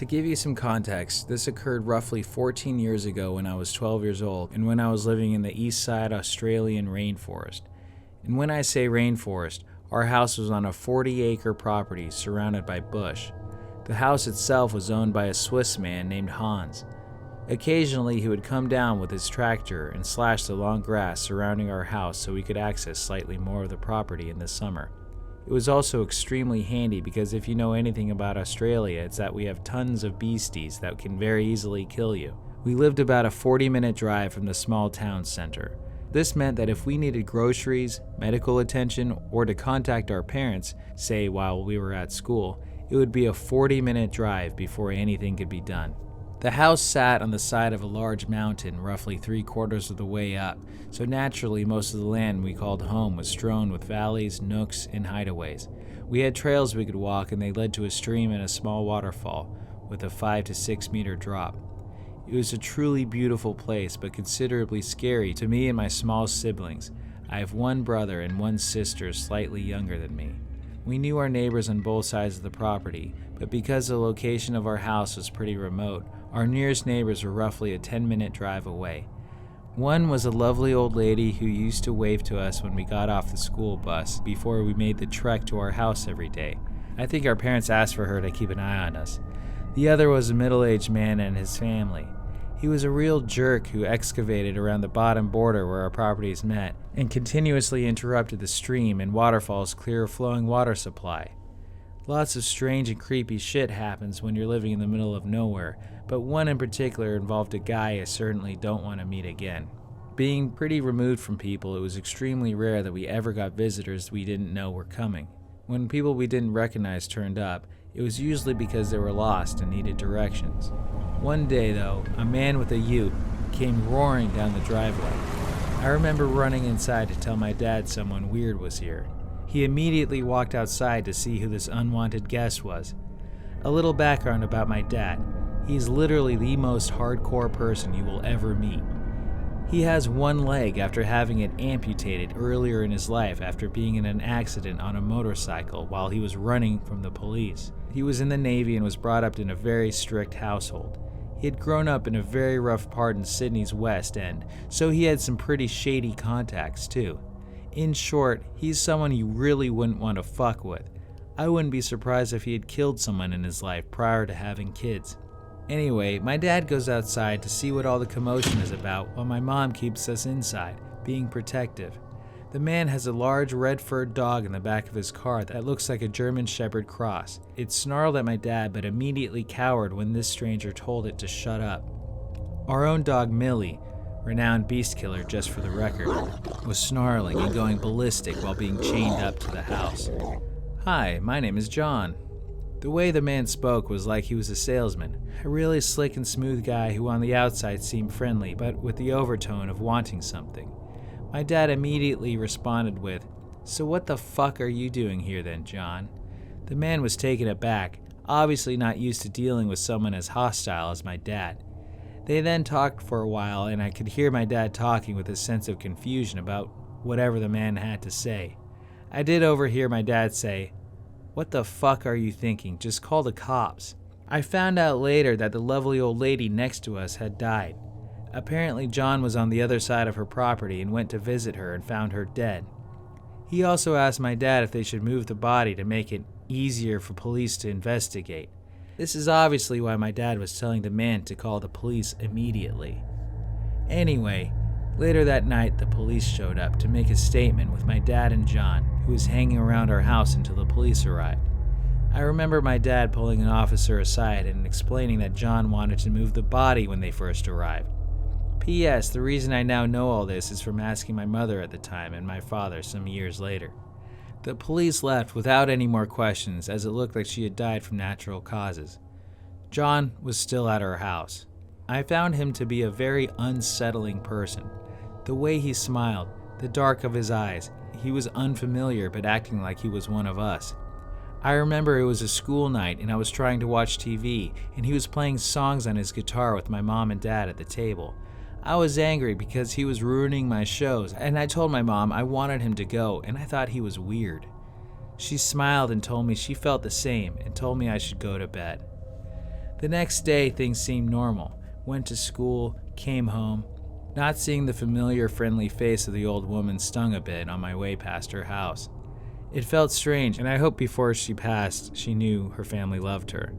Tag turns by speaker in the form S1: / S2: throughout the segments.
S1: To give you some context, this occurred roughly 14 years ago when I was 12 years old and when I was living in the east side Australian rainforest. And when I say rainforest, our house was on a 40-acre property surrounded by bush. The house itself was owned by a Swiss man named Hans. Occasionally, he would come down with his tractor and slash the long grass surrounding our house so we could access slightly more of the property in the summer. It was also extremely handy because if you know anything about Australia, it's that we have tons of beasties that can very easily kill you. We lived about a 40-minute drive from the small town center. This meant that if we needed groceries, medical attention, or to contact our parents, say while we were at school, it would be a 40-minute drive before anything could be done. The house sat on the side of a large mountain roughly 3/4 of the way up, so naturally most of the land we called home was strewn with valleys, nooks, and hideaways. We had trails we could walk and they led to a stream and a small waterfall with a 5 to 6 meter drop. It was a truly beautiful place, but considerably scary to me and my small siblings. I have one brother and one sister slightly younger than me. We knew our neighbors on both sides of the property, but because the location of our house was pretty remote, our nearest neighbors were roughly a 10-minute drive away. One was a lovely old lady who used to wave to us when we got off the school bus before we made the trek to our house every day. I think our parents asked for her to keep an eye on us. The other was a middle-aged man and his family. He was a real jerk who excavated around the bottom border where our properties met and continuously interrupted the stream and waterfall's clear flowing water supply. Lots of strange and creepy shit happens when you're living in the middle of nowhere, but one in particular involved a guy I certainly don't want to meet again. Being pretty removed from people, it was extremely rare that we ever got visitors we didn't know were coming. When people we didn't recognize turned up, it was usually because they were lost and needed directions. One day, though, a man with a ute came roaring down the driveway. I remember running inside to tell my dad someone weird was here. He immediately walked outside to see who this unwanted guest was. A little background about my dad. He's literally the most hardcore person you will ever meet. He has one leg after having it amputated earlier in his life after being in an accident on a motorcycle while he was running from the police. He was in the Navy and was brought up in a very strict household. He had grown up in a very rough part in Sydney's West End, so he had some pretty shady contacts too. In short, he's someone you really wouldn't want to fuck with. I wouldn't be surprised if he had killed someone in his life prior to having kids. Anyway, my dad goes outside to see what all the commotion is about while my mom keeps us inside, being protective. The man has a large red-furred dog in the back of his car that looks like a German Shepherd cross. It snarled at my dad but immediately cowered when this stranger told it to shut up. Our own dog Millie, renowned beast killer just for the record, was snarling and going ballistic while being chained up to the house. "Hi, my name is John." The way the man spoke was like he was a salesman, a really slick and smooth guy who on the outside seemed friendly but with the overtone of wanting something. My dad immediately responded with, "So what the fuck are you doing here then, John?" The man was taken aback, obviously not used to dealing with someone as hostile as my dad. They then talked for a while and I could hear my dad talking with a sense of confusion about whatever the man had to say. I did overhear my dad say, "What the fuck are you thinking? Just call the cops." I found out later that the lovely old lady next to us had died. Apparently John was on the other side of her property and went to visit her and found her dead. He also asked my dad if they should move the body to make it easier for police to investigate. This is obviously why my dad was telling the man to call the police immediately. Anyway, later that night the police showed up to make a statement with my dad and John, who was hanging around our house until the police arrived. I remember my dad pulling an officer aside and explaining that John wanted to move the body when they first arrived. P.S. The reason I now know all this is from asking my mother at the time and my father some years later. The police left without any more questions as it looked like she had died from natural causes. John was still at our house. I found him to be a very unsettling person. The way he smiled, the dark of his eyes, he was unfamiliar but acting like he was one of us. I remember it was a school night and I was trying to watch TV and he was playing songs on his guitar with my mom and dad at the table. I was angry because he was ruining my shows and I told my mom I wanted him to go and I thought he was weird. She smiled and told me she felt the same and told me I should go to bed. The next day, things seemed normal. Went to school, came home. Not seeing the familiar, friendly face of the old woman stung a bit on my way past her house. It felt strange, and I hoped before she passed, she knew her family loved her.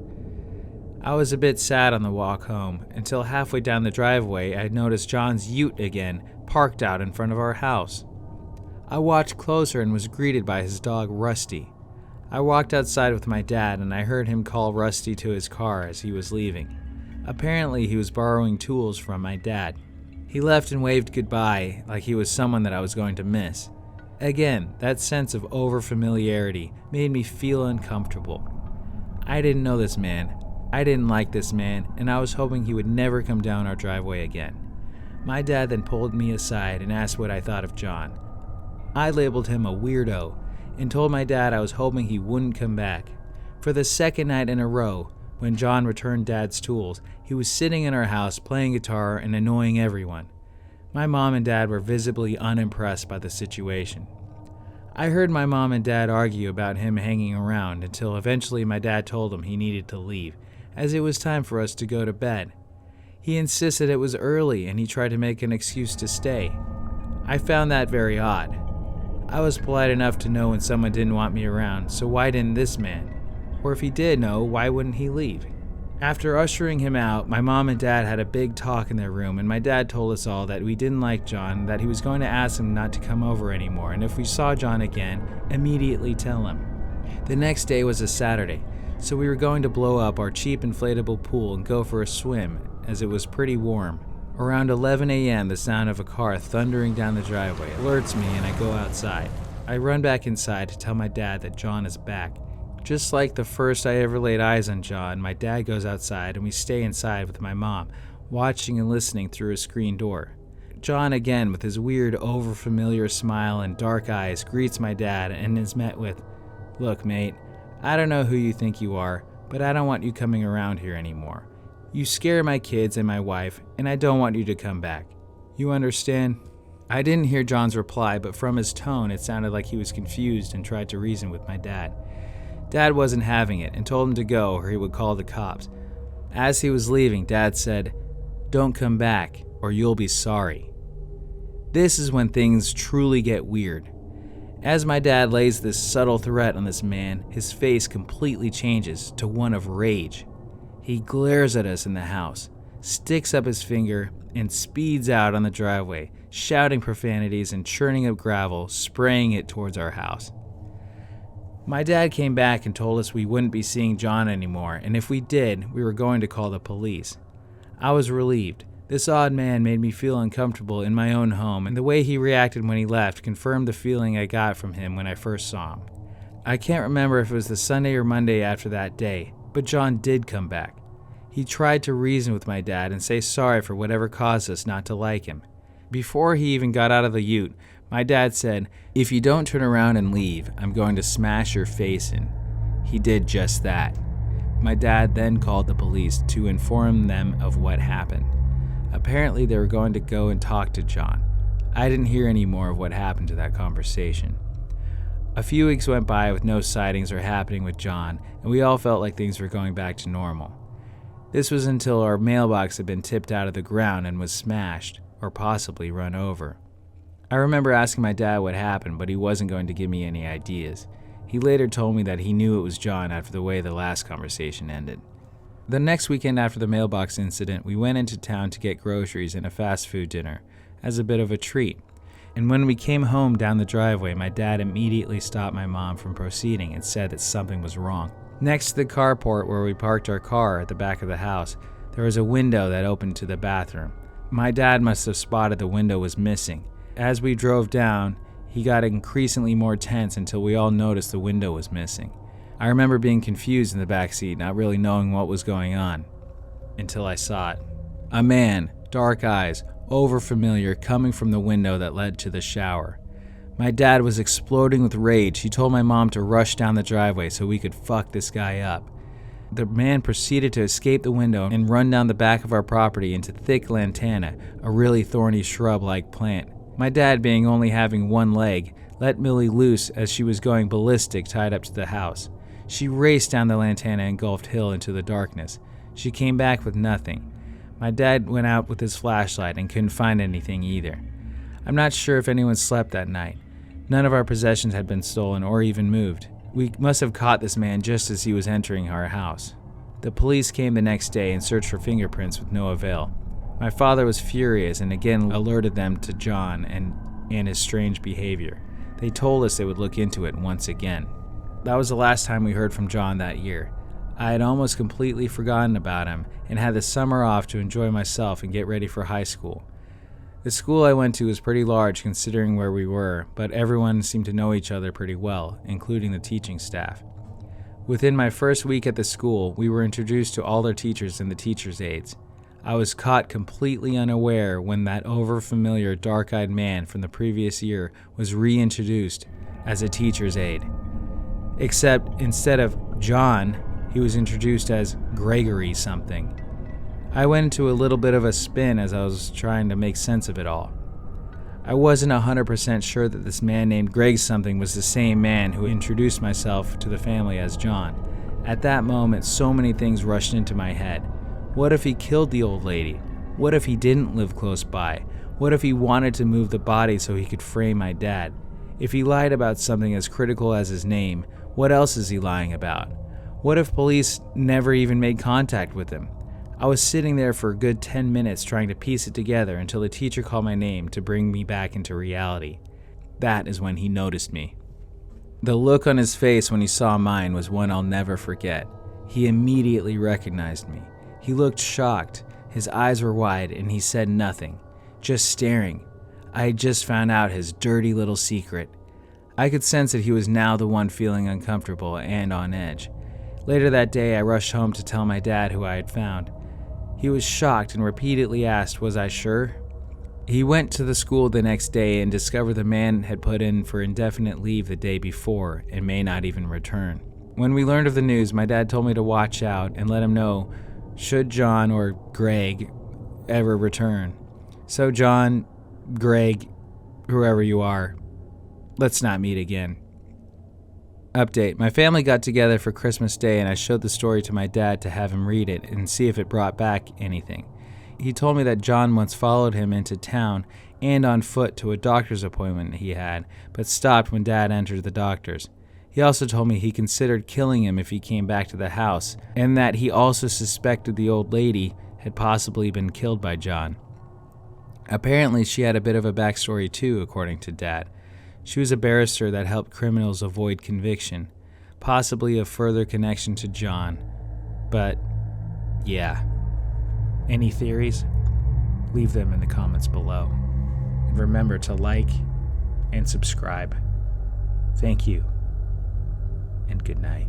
S1: I was a bit sad on the walk home, until halfway down the driveway I noticed John's ute again, parked out in front of our house. I watched closer and was greeted by his dog Rusty. I walked outside with my dad and I heard him call Rusty to his car as he was leaving. Apparently he was borrowing tools from my dad. He left and waved goodbye like he was someone that I was going to miss. Again, that sense of overfamiliarity made me feel uncomfortable. I didn't know this man. I didn't like this man, and I was hoping he would never come down our driveway again. My dad then pulled me aside and asked what I thought of John. I labeled him a weirdo and told my dad I was hoping he wouldn't come back. For the second night in a row, when John returned Dad's tools, he was sitting in our house playing guitar and annoying everyone. My mom and dad were visibly unimpressed by the situation. I heard my mom and dad argue about him hanging around until eventually my dad told him he needed to leave, as it was time for us to go to bed. He insisted it was early and he tried to make an excuse to stay. I found that very odd. I was polite enough to know when someone didn't want me around, so why didn't this man? Or if he did know, why wouldn't he leave? After ushering him out, my mom and dad had a big talk in their room, and my dad told us all that we didn't like John, that he was going to ask him not to come over anymore, and if we saw John again, immediately tell him. The next day was a Saturday, so we were going to blow up our cheap inflatable pool and go for a swim, as it was pretty warm. Around 11 a.m., the sound of a car thundering down the driveway alerts me and I go outside. I run back inside to tell my dad that John is back. Just like the first I ever laid eyes on John, my dad goes outside and we stay inside with my mom, watching and listening through a screen door. John, again with his weird, overfamiliar smile and dark eyes, greets my dad and is met with, "Look, mate, I don't know who you think you are, but I don't want you coming around here anymore. You scare my kids and my wife, and I don't want you to come back. You understand?" I didn't hear John's reply, but from his tone, it sounded like he was confused and tried to reason with my dad. Dad wasn't having it and told him to go or he would call the cops. As he was leaving, Dad said, "Don't come back or you'll be sorry." This is when things truly get weird. As my dad lays this subtle threat on this man, his face completely changes to one of rage. He glares at us in the house, sticks up his finger, and speeds out on the driveway, shouting profanities and churning up gravel, spraying it towards our house. My dad came back and told us we wouldn't be seeing John anymore, and if we did, we were going to call the police. I was relieved. This odd man made me feel uncomfortable in my own home, and the way he reacted when he left confirmed the feeling I got from him when I first saw him. I can't remember if it was the Sunday or Monday after that day, but John did come back. He tried to reason with my dad and say sorry for whatever caused us not to like him. Before he even got out of the ute, my dad said, "If you don't turn around and leave, I'm going to smash your face in." He did just that. My dad then called the police to inform them of what happened. Apparently they were going to go and talk to John. I didn't hear any more of what happened to that conversation. A few weeks went by with no sightings or happening with John, and we all felt like things were going back to normal. This was until our mailbox had been tipped out of the ground and was smashed, or possibly run over. I remember asking my dad what happened, but he wasn't going to give me any ideas. He later told me that he knew it was John after the way the last conversation ended. The next weekend after the mailbox incident, we went into town to get groceries and a fast food dinner, as a bit of a treat. And when we came home down the driveway, my dad immediately stopped my mom from proceeding and said that something was wrong. Next to the carport where we parked our car at the back of the house, there was a window that opened to the bathroom. My dad must have spotted the window was missing. As we drove down, he got increasingly more tense until we all noticed the window was missing. I remember being confused in the back seat, not really knowing what was going on, until I saw it. A man, dark eyes, overfamiliar, coming from the window that led to the shower. My dad was exploding with rage. He told my mom to rush down the driveway so we could fuck this guy up. The man proceeded to escape the window and run down the back of our property into thick lantana, a really thorny shrub-like plant. My dad, being only having one leg, let Millie loose as she was going ballistic tied up to the house. She raced down the lantana engulfed hill into the darkness. She came back with nothing. My dad went out with his flashlight and couldn't find anything either. I'm not sure if anyone slept that night. None of our possessions had been stolen or even moved. We must have caught this man just as he was entering our house. The police came the next day and searched for fingerprints with no avail. My father was furious and again alerted them to John and his strange behavior. They told us they would look into it once again. That was the last time we heard from John that year. I had almost completely forgotten about him and had the summer off to enjoy myself and get ready for high school. The school I went to was pretty large considering where we were, but everyone seemed to know each other pretty well, including the teaching staff. Within my first week at the school, we were introduced to all their teachers and the teachers' aides. I was caught completely unaware when that overfamiliar dark-eyed man from the previous year was reintroduced as a teacher's aide. Except instead of John, he was introduced as Gregory something. I went into a little bit of a spin as I was trying to make sense of it all. I wasn't 100% sure that this man named Greg something was the same man who introduced myself to the family as John. At that moment, so many things rushed into my head. What if he killed the old lady? What if he didn't live close by? What if he wanted to move the body so he could frame my dad? If he lied about something as critical as his name, what else is he lying about? What if police never even made contact with him? I was sitting there for a good 10 minutes trying to piece it together until the teacher called my name to bring me back into reality. That is when he noticed me. The look on his face when he saw mine was one I'll never forget. He immediately recognized me. He looked shocked, his eyes were wide, and he said nothing, just staring. I had just found out his dirty little secret. I could sense that he was now the one feeling uncomfortable and on edge. Later that day, I rushed home to tell my dad who I had found. He was shocked and repeatedly asked, was I sure? He went to the school the next day and discovered the man had put in for indefinite leave the day before and may not even return. When we learned of the news, my dad told me to watch out and let him know should John or Greg ever return. So John, Greg, whoever you are, let's not meet again. Update. My family got together for Christmas Day and I showed the story to my dad to have him read it and see if it brought back anything. He told me that John once followed him into town and on foot to a doctor's appointment he had, but stopped when Dad entered the doctor's. He also told me he considered killing him if he came back to the house, and that he also suspected the old lady had possibly been killed by John. Apparently, she had a bit of a backstory too, according to Dad. She was a barrister that helped criminals avoid conviction, possibly a further connection to John. But, yeah. Any theories? Leave them in the comments below. And remember to like and subscribe. Thank you, and good night.